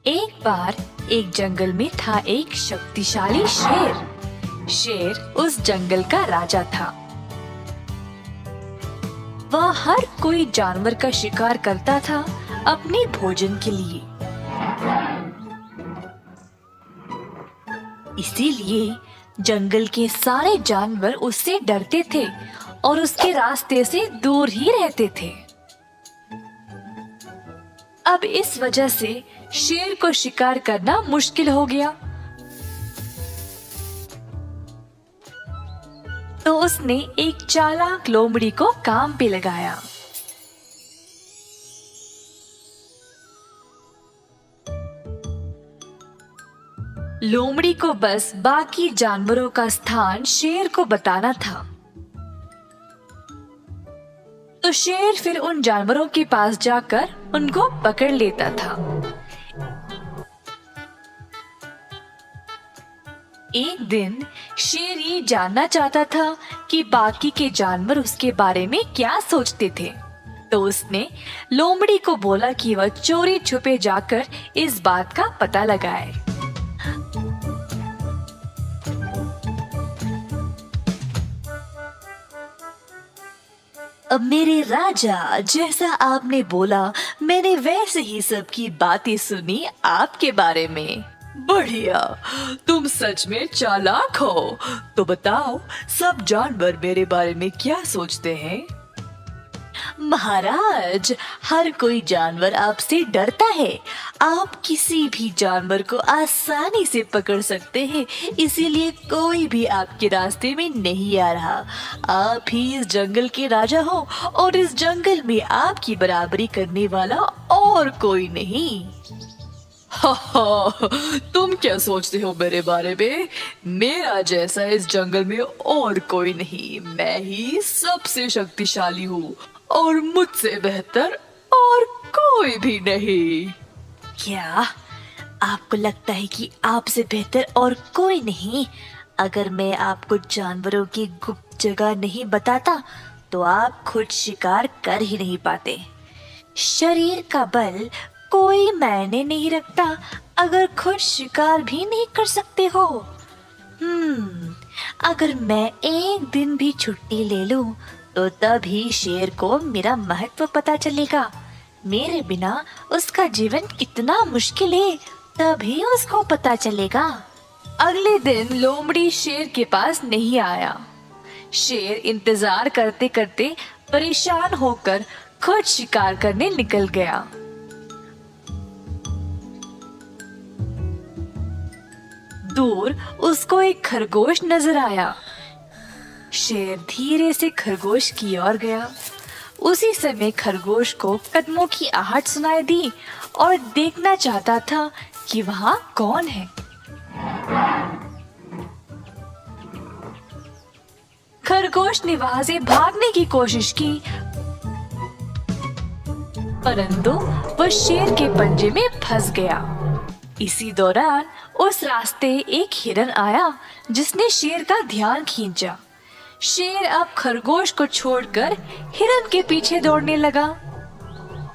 एक बार एक जंगल में था एक शक्तिशाली शेर। शेर उस जंगल का राजा था। वह हर कोई जानवर का शिकार करता था अपने भोजन के लिए। इसीलिए जंगल के सारे जानवर उससे डरते थे और उसके रास्ते से दूर ही रहते थे। अब इस वजह से शेर को शिकार करना मुश्किल हो गया। तो उसने एक चालाक लोमड़ी को काम पे लगाया। लोमड़ी को बस बाकी जानवरों का स्थान शेर को बताना था। तो शेर फिर उन जानवरों के पास जाकर उनको पकड़ लेता था। एक दिन शेर ये जानना चाहता था कि बाकी के जानवर उसके बारे में क्या सोचते थे। तो उसने लोमड़ी को बोला कि वह चोरी छुपे जाकर इस बात का पता लगाए। अब मेरे राजा, जैसा आपने बोला मैंने वैसे ही सबकी बातें सुनी आपके बारे में। बढ़िया, तुम सच में चालाक हो। तो बताओ, सब जानवर मेरे बारे में क्या सोचते हैं? महाराज, हर कोई जानवर आपसे डरता है। आप किसी भी जानवर को आसानी से पकड़ सकते हैं, इसीलिए कोई भी आपके रास्ते में नहीं आ रहा। आप ही इस जंगल के राजा हो और इस जंगल में आपकी बराबरी करने वाला और कोई नहीं। हा, तुम क्या सोचते हो मेरे बारे में? मेरा जैसा इस जंगल में और कोई नहीं। मैं ही सबसे शक्तिशाली हूँ और मुझसे बेहतर और कोई भी नहीं। क्या आपको लगता है कि आपसे बेहतर और कोई नहीं? अगर मैं आपको जानवरों की गुप्त जगह नहीं बताता तो आप खुद शिकार कर ही नहीं पाते। शरीर का बल कोई मायने नहीं रखता अगर खुद शिकार भी नहीं कर सकते हो। अगर मैं एक दिन भी छुट्टी ले लूं तो तभी शेर को मेरा महत्व पता चलेगा। मेरे बिना उसका जीवन कितना मुश्किल है, तभी उसको पता चलेगा। अगले दिन लोमड़ी शेर के पास नहीं आया। शेर इंतजार करते करते परेशान होकर खुद शिकार करने निकल गया। दूर उसको एक खरगोश नजर आया। शेर धीरे से खरगोश की ओर गया। उसी समय खरगोश को कदमों की आहट सुनाई दी और देखना चाहता था कि वहां कौन है। खरगोश ने वहां से भागने की कोशिश की, परंतु वह शेर के पंजे में फंस गया। इसी दौरान उस रास्ते एक हिरन आया जिसने शेर का ध्यान खींचा। शेर अब खरगोश को छोड़कर हिरन के पीछे दौड़ने लगा।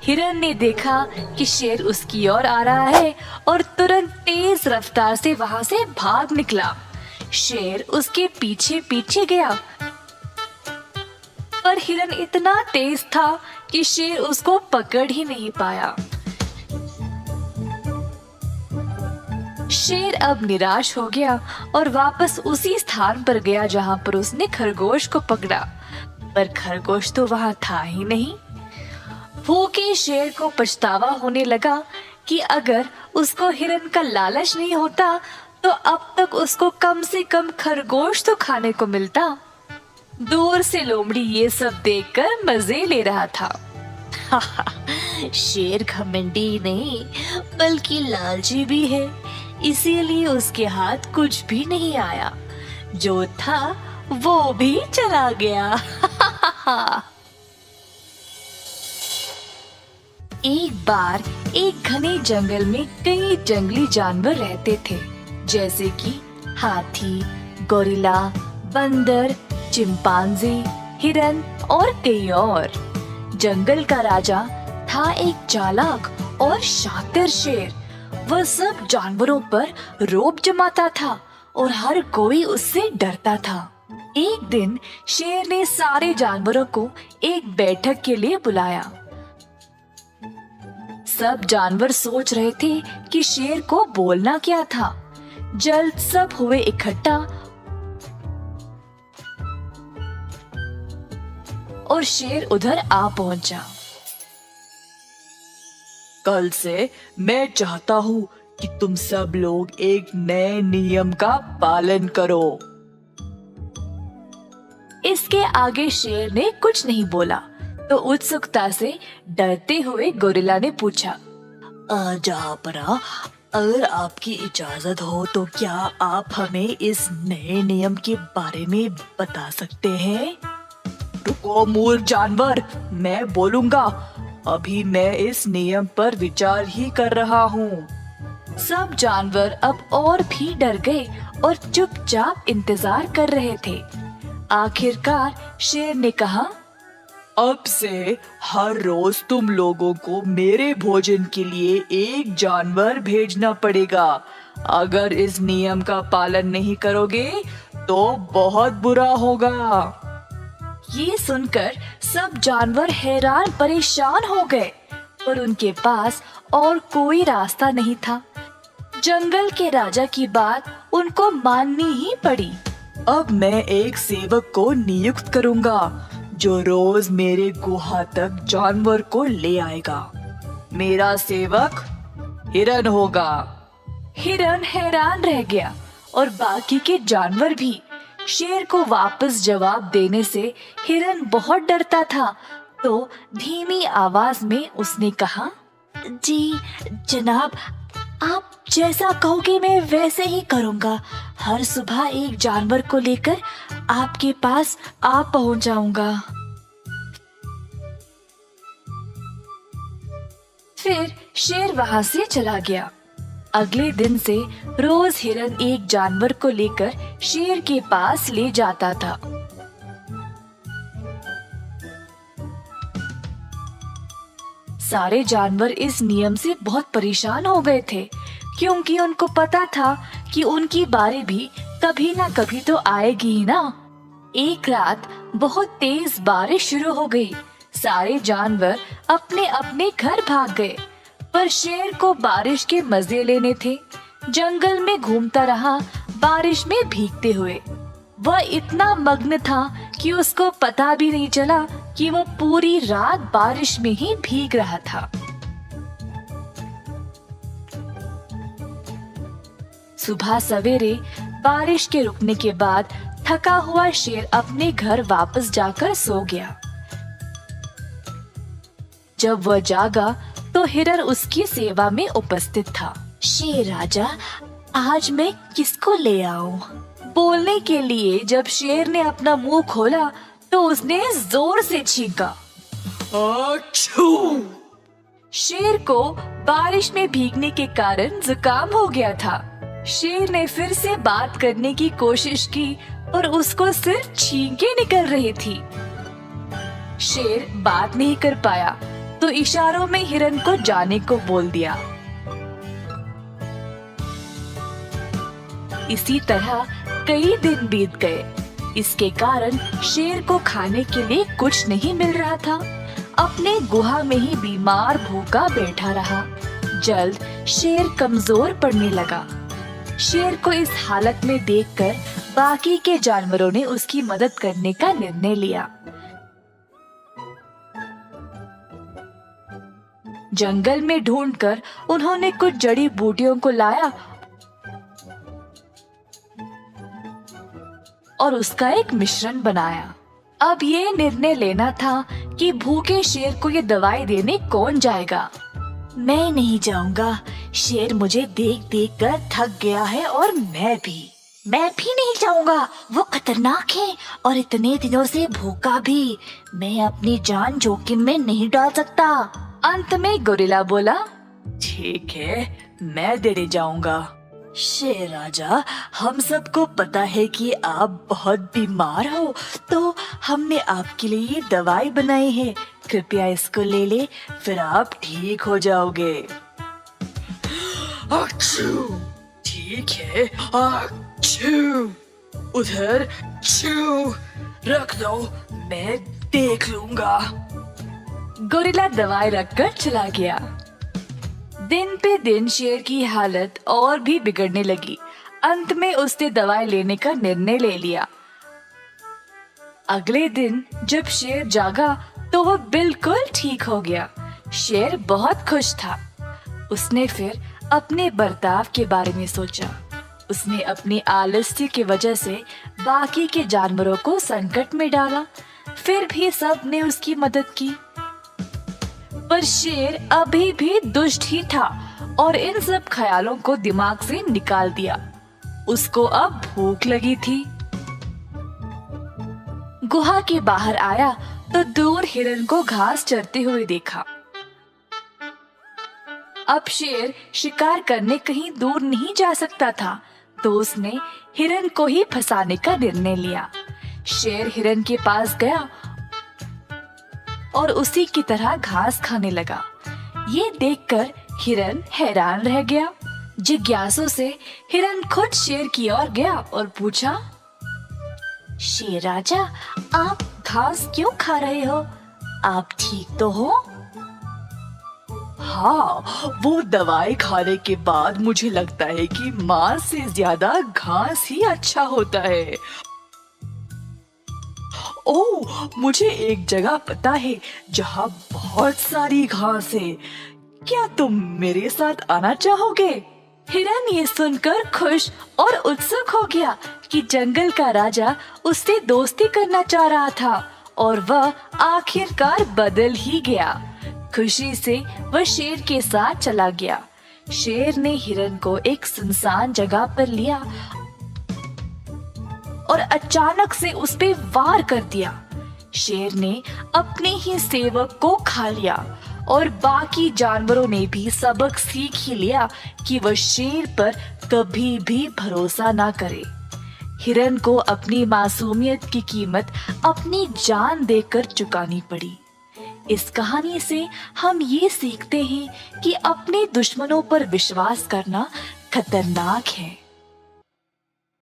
हिरन ने देखा कि शेर उसकी ओर आ रहा है और तुरंत तेज रफ्तार से वहां से भाग निकला। शेर उसके पीछे पीछे गया, पर हिरन इतना तेज था कि शेर उसको पकड़ ही नहीं पाया। शेर अब निराश हो गया और वापस उसी स्थान पर गया जहां पर उसने खरगोश को पकड़ा, पर खरगोश तो वहां था ही नहीं। भूखे शेर को पछतावा होने लगा कि अगर उसको हिरन का लालच नहीं होता तो अब तक उसको कम से कम खरगोश तो खाने को मिलता। दूर से लोमड़ी ये सब देखकर मजे ले रहा था। शेर घमंडी नहीं बल्कि लालची भी है, इसीलिए उसके हाथ कुछ भी नहीं आया। जो था वो भी चला गया। एक बार एक घने जंगल में कई जंगली जानवर रहते थे, जैसे कि हाथी, गोरिल्ला, बंदर, चिंपांजी, हिरन और कई और। जंगल का राजा था एक चालाक और शातिर शेर। वह सब जानवरों पर रोब जमाता था और हर कोई उससे डरता था। एक दिन शेर ने सारे जानवरों को एक बैठक के लिए बुलाया। सब जानवर सोच रहे थे कि शेर को बोलना क्या था। जल्द सब हुए इकट्ठा और शेर उधर आ पहुंचा। कल से मैं चाहता हूँ कि तुम सब लोग एक नए नियम का पालन करो। इसके आगे शेर ने कुछ नहीं बोला तो उत्सुकता से डरते हुए गोरिल्ला ने पूछा, जहाँपना, अगर आपकी इजाजत हो तो क्या आप हमें इस नए नियम के बारे में बता सकते हैं? रुको मूर्ख जानवर, मैं बोलूंगा। अभी मैं इस नियम पर विचार ही कर रहा हूँ। सब जानवर अब और भी डर गए और चुपचाप इंतजार कर रहे थे। आखिरकार शेर ने कहा, अब से हर रोज तुम लोगों को मेरे भोजन के लिए एक जानवर भेजना पड़ेगा। अगर इस नियम का पालन नहीं करोगे तो बहुत बुरा होगा। ये सुनकर सब जानवर हैरान परेशान हो गए, पर उनके पास और कोई रास्ता नहीं था। जंगल के राजा की बात उनको माननी ही पड़ी। अब मैं एक सेवक को नियुक्त करूंगा जो रोज मेरे गुहा तक जानवर को ले आएगा। मेरा सेवक हिरन होगा। हिरन हैरान रह गया और बाकी के जानवर भी। शेर को वापस जवाब देने से हिरन बहुत डरता था, तो धीमी आवाज में उसने कहा, जी जनाब, आप जैसा कहोगे मैं वैसे ही करूंगा। हर सुबह एक जानवर को लेकर आपके पास आ पहुंच जाऊंगा। फिर शेर वहां से चला गया। अगले दिन से रोज हिरन एक जानवर को लेकर शेर के पास ले जाता था। सारे जानवर इस नियम से बहुत परेशान हो गए थे, क्योंकि उनको पता था कि उनकी बारी भी कभी ना कभी तो आएगी ही ना। एक रात बहुत तेज बारिश शुरू हो गई। सारे जानवर अपने अपने घर भाग गए, पर शेर को बारिश के मजे लेने थे। जंगल में घूमता रहा, बारिश में भीगते हुए। वह इतना मग्न था कि उसको पता भी नहीं चला कि वो पूरी रात बारिश में ही भीग रहा था। सुबह सवेरे बारिश के रुकने के बाद थका हुआ शेर अपने घर वापस जाकर सो गया। जब वह जागा तो हिरन उसकी सेवा में उपस्थित था। शेर राजा, आज मैं किसको ले आऊं? बोलने के लिए जब शेर ने अपना मुंह खोला तो उसने जोर से छींका। अच्छू! शेर को बारिश में भीगने के कारण जुकाम हो गया था। शेर ने फिर से बात करने की कोशिश की और उसको सिर्फ छींकें निकल रही थी। शेर बात नहीं कर पाया तो इशारों में हिरन को जाने को बोल दिया। इसी तरह कई दिन बीत गए। इसके कारण शेर को खाने के लिए कुछ नहीं मिल रहा था। अपने गुहा में ही बीमार भूखा बैठा रहा। जल्द शेर कमजोर पड़ने लगा। शेर को इस हालत में देखकर बाकी के जानवरों ने उसकी मदद करने का निर्णय लिया। जंगल में ढूंढकर उन्होंने कुछ जड़ी बूटियों को लाया और उसका एक मिश्रण बनाया। अब ये निर्णय लेना था कि भूखे शेर को ये दवाई देने कौन जाएगा। मैं नहीं जाऊंगा। शेर मुझे देख देख कर थक गया है और मैं भी नहीं जाऊंगा। वो खतरनाक है और इतने दिनों से भूखा भी। मैं अपनी जान जोखिम में नहीं डाल सकता। अंत में गोरिल्ला बोला, ठीक है, मैं देने जाऊंगा। शेर राजा, हम सबको पता है कि आप बहुत बीमार हो, तो हमने आपके लिए ये दवाई बनाई है। कृपया इसको ले ले, फिर आप ठीक हो जाओगे। अच्छू, ठीक है, अच्छू, उधर छू, रख दो, मैं देख लूंगा। गोरिल्ला दवाई रखकर चला गया। दिन पे दिन शेर की हालत और भी बिगड़ने लगी। अंत में उसने दवाई लेने का निर्णय ले लिया। अगले दिन जब शेर जागा तो वह बिल्कुल ठीक हो गया। शेर बहुत खुश था। उसने फिर अपने बर्ताव के बारे में सोचा। उसने अपने आलस्य की वजह से बाकी के जानवरों को संकट में डाला, फिर भी सब ने उसकी मदद की। पर शेर अभी भी दुष्ट ही था और इन सब ख्यालों को दिमाग से निकाल दिया। उसको अब भूख लगी थी। गुहा के बाहर आया तो दूर हिरन को घास चरते हुए देखा। अब शेर शिकार करने कहीं दूर नहीं जा सकता था, तो उसने हिरन को ही फंसाने का निर्णय लिया। शेर हिरन के पास गया और उसी की तरह घास खाने लगा। ये देखकर हिरन हैरान रह गया। जिज्ञासु से हिरन खुद शेर की ओर गया और पूछा, शेर राजा, आप घास क्यों खा रहे हो? आप ठीक तो हो? हाँ, वो दवाई खाने के बाद मुझे लगता है कि मांस से ज्यादा घास ही अच्छा होता है। ओह, मुझे एक जगह पता है जहाँ बहुत सारी घास है। क्या तुम मेरे साथ आना चाहोगे? हिरन ये सुनकर खुश और उत्सुक हो गया कि जंगल का राजा उससे दोस्ती करना चाह रहा था और वह आखिरकार बदल ही गया। खुशी से वह शेर के साथ चला गया। शेर ने हिरन को एक सुनसान जगह पर लिया और अचानक से उस पे वार कर दिया। शेर ने अपने ही सेवक को खा लिया और बाकी जानवरों ने भी सबक सीख ही लिया कि वह शेर पर कभी भी भरोसा ना करे। हिरन को अपनी मासूमियत की कीमत अपनी जान देकर चुकानी पड़ी। इस कहानी से हम ये सीखते हैं कि अपने दुश्मनों पर विश्वास करना खतरनाक है।